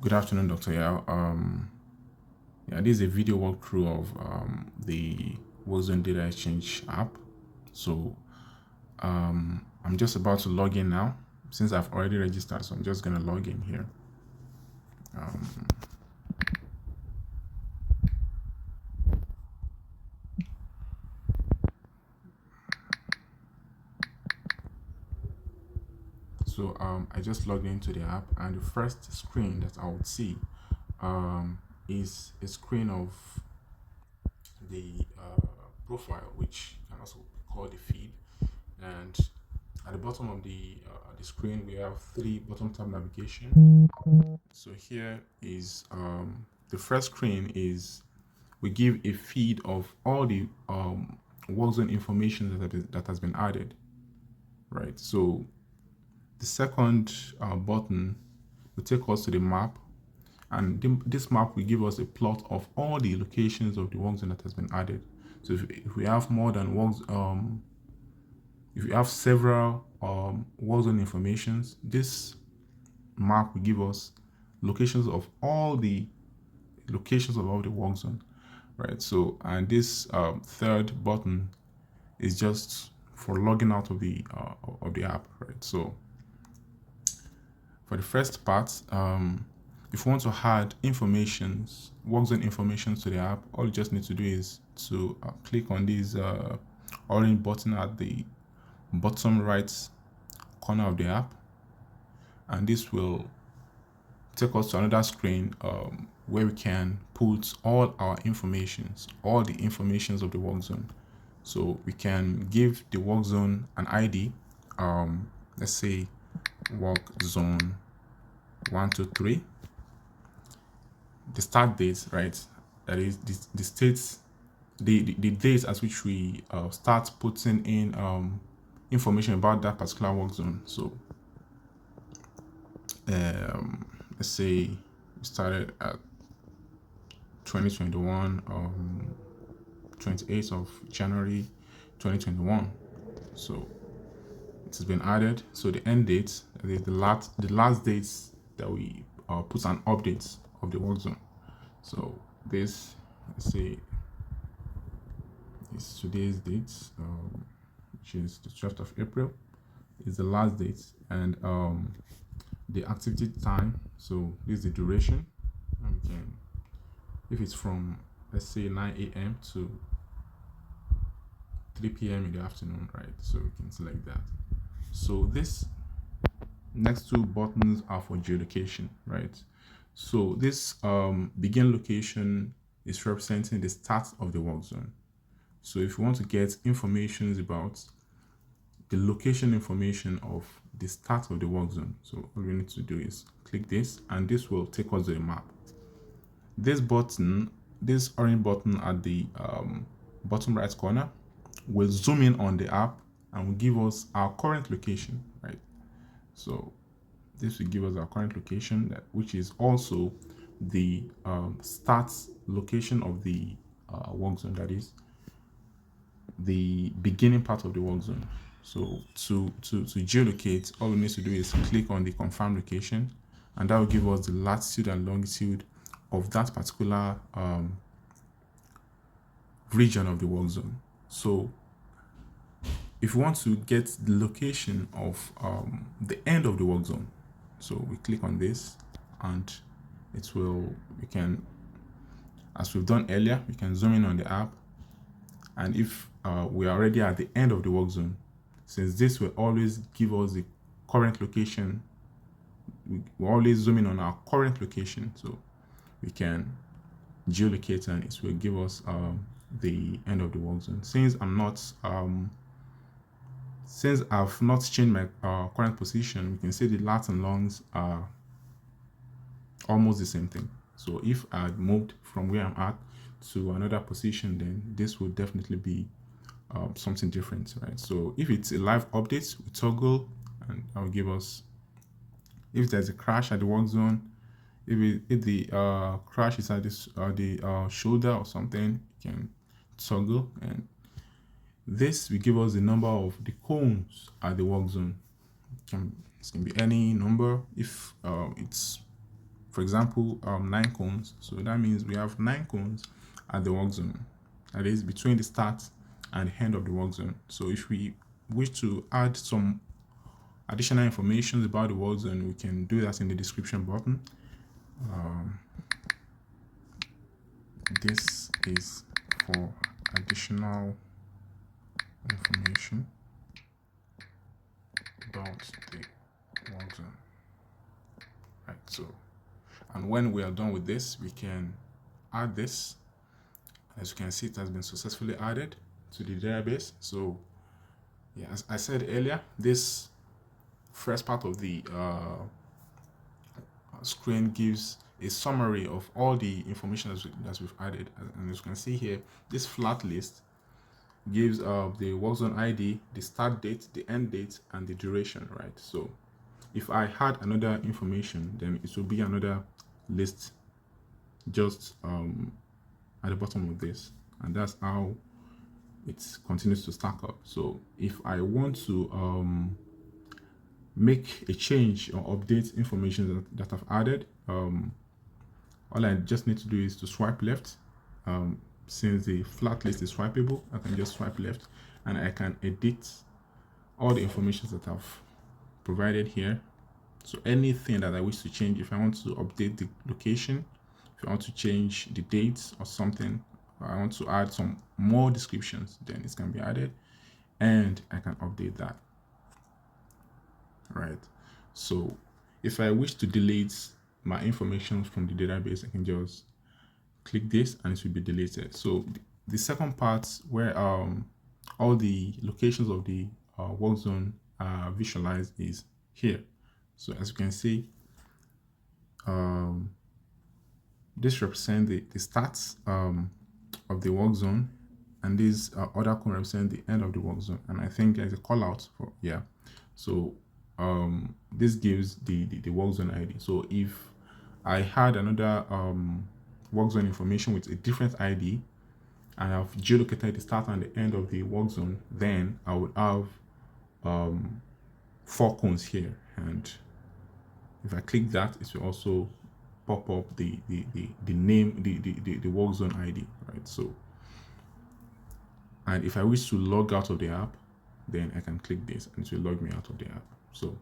Good afternoon, Dr. Yao. Yeah, this is a video walkthrough of the WZDX Data Exchange app. So I'm just about to log in now since I've already registered. So I'm just going to log in here. I just logged into the app, and the first screen that I would see is a screen of the profile, which can also be called the feed. And at the bottom of the screen, we have three bottom tab navigation. So here is the first screen is we give a feed of all the workzone information that has been added, right? So the second button will take us to the map, and this map will give us a plot of all the locations of the workzone that has been added. So if we have more than if we have several workzone informations, this map will give us locations of all the work zone, right? So, and this third button is just for logging out of the app, right? So for the first part, if you want to add work zone information to the app, all you just need to do is to click on this orange button at the bottom right corner of the app, and this will take us to another screen where we can put all our all the informations of the work zone. So we can give the work zone an ID. Let's say work zone 123. The start date, right? That is the states, the dates at which we start putting in information about that particular work zone. So let's say we started at 2021, 28th of January 2021. So it has been added. So the end date is the last dates that we put an update of the work zone. So this, let's say, is today's date, which is the 12th of April, is the last date, and the activity time. So this is the duration, and we can, if it's from, let's say, 9 a.m. to 3 p.m. in the afternoon, right? So we can select that. So this next two buttons are for geolocation, right? So this begin location is representing the start of the work zone. So if you want to get information about the location information of the start of the work zone, so all we need to do is click this, and this will take us to the map. This button, this orange button at the bottom right corner, will zoom in on the app and will give us our current location, right? So this will give us our current location, which is also the start location of the work zone, that is the beginning part of the work zone. So to geolocate, all we need to do is click on the confirm location, and that will give us the latitude and longitude of that particular region of the work zone. So if you want to get the location of the end of the work zone, so we click on this, and it will, we can, as we've done earlier, we can zoom in on the app, and if we are already at the end of the work zone, since this will always give us the current location, we always zoom in on our current location, so we can geolocate, and it will give us the end of the work zone. Since I've not changed my current position, we can see the lats and longs are almost the same thing. So if I moved from where I'm at to another position, then this will definitely be something different, right? So if it's a live update, we toggle, and that will give us, if there's a crash at the work zone, if the crash is at the shoulder or something, you can toggle, and this will give us the number of the cones at the work zone. It can be any number. If it's for example, 9 cones. So that means we have 9 cones at the work zone. That is between the start and the end of the work zone. So if we wish to add some additional information about the work zone, we can do that in the description button. This is for additional information about the work zone. Right, so, and when we are done with this, we can add this. As you can see, it has been successfully added to the database. So yeah, as I said earlier, this first part of the screen gives a summary of all the information that we've added. And as you can see here, this flat list gives the work zone ID, the start date, the end date, and the duration, right? So if I had another information, then it will be another list just at the bottom of this, and that's how it continues to stack up. So if I want to make a change or update information that I've added, all I just need to do is to swipe left. Since the flat list is swipeable, I can just swipe left and I can edit all the information that I've provided here. So anything that I wish to change, if I want to update the location, if I want to change the dates or something, or I want to add some more descriptions, then it can be added and I can update that. Right. So if I wish to delete my information from the database, I can just click this and it will be deleted. So the second part where all the locations of the work zone are visualized is here. So as you can see, this represents the stats of the work zone, and this other cone represents the end of the work zone. And I think there's a call out for, yeah. So this gives the work zone ID. So if I had another work zone information with a different ID, and I've geolocated the start and the end of the work zone, then I would have 4 cones here. And if I click that, it will also pop up the name, the work zone ID, right? So, and if I wish to log out of the app, then I can click this and it will log me out of the app. So